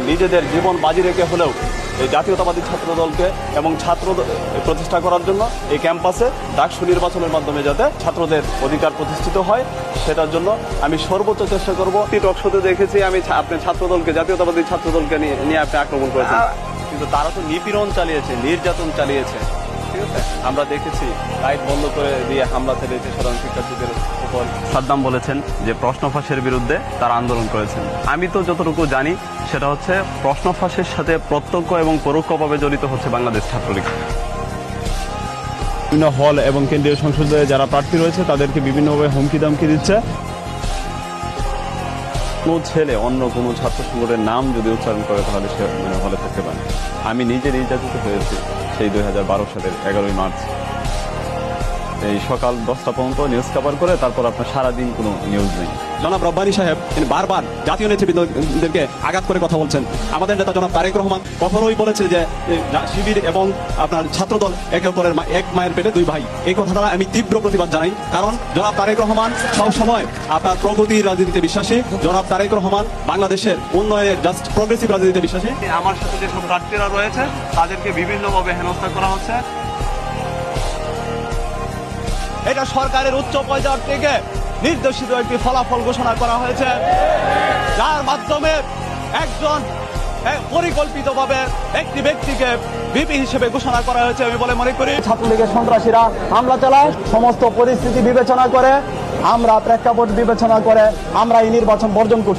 নিজেদের জীবন বাজি রেখে হলেও এই জাতীয়তাবাদী ছাত্র দলকে এবং ছাত্র প্রতিষ্ঠা করার জন্য এই ক্যাম্পাসে ডাকসু নির্বাচনের মাধ্যমে যাতে ছাত্রদের অধিকার প্রতিষ্ঠিত হয় সেটার জন্য আমি সর্বোচ্চ চেষ্টা করব। টকশোতে দেখেছি আমি আপনি ছাত্রদলকে জাতীয়তাবাদী ছাত্র দলকে নিয়ে আপনি আক্রমণ করেছেন, কিন্তু তারা তো নিপীড়ন চালিয়েছে, নির্যাতন চালিয়েছে। ঠিক আছে, আমরা দেখেছি লাইট বন্ধ করে দিয়ে হামলা চালিয়েছে সাধারণ শিক্ষার্থীদের উপর। সাদ্দাম বলেছেন যে প্রশ্ন ফাঁসের বিরুদ্ধে তারা আন্দোলন করেছেন। আমি তো যতটুকু জানি সেটা হচ্ছে প্রশ্ন ফাঁসের সাথে প্রত্যক্ষ এবং পরোক্ষভাবে জড়িত হচ্ছে বাংলাদেশ ছাত্রলীগ। বিভিন্ন হল এবং কেন্দ্রীয় সংসদে যারা প্রার্থী রয়েছে তাদেরকে বিভিন্নভাবে হুমকি দামকি দিচ্ছে। কোনো ছেলে অন্য কোনো ছাত্র সংগঠনের নাম যদি উচ্চারণ করে তাহলে সে হলে থাকতে পারে। আমি নিজে নির্যাতিত হয়েছি সেই 2012 সালের 11ই মার্চ। এই সকাল 10টা পর্যন্ত নিউজ কভার করে তারপর আপনার সারাদিন কোনো নিউজ নেই। জনাব রব্বানী সাহেব তিনি বারবার জাতীয় নেতৃবৃন্দদেরকে আঘাত করে কথা বলছেন। আমাদের নেতা জনাব তারেক রহমান কখনোই বলেছে যে শিবির এবং আপনার ছাত্রদল একে অপরের এক মায়ের পেটে দুই ভাই। এই কথাটা আমি তীব্র প্রতিবাদ জানাই, কারণ জনাব তারেক রহমান সবসময় আপনার প্রগতির রাজনীতিতে বিশ্বাসী। জনাব তারেক রহমান বাংলাদেশের উন্নয়নের জাস্ট প্রগ্রেসিভ রাজনীতিতে বিশ্বাসী। আমার সাথে যেসব প্রার্থীরা রয়েছে তাদেরকে বিভিন্নভাবে হেনস্থা করা হচ্ছে। এটা সরকারের উচ্চ পর্যায় থেকে নির্দেশিত একটি ফলাফল ঘোষণা করা হয়েছে, যার মাধ্যমে একজন পরিকল্পিতভাবে একটি ব্যক্তিকে ভিপি হিসেবে ঘোষণা করা হয়েছে আমি বলে মনে করি। ছাত্রলীগের সন্ত্রাসীরা হামলা চালায়, সমস্ত পরিস্থিতি বিবেচনা করে আমরা প্রেক্ষাপট বিবেচনা করে আমরা এই নির্বাচন বর্জন করছি।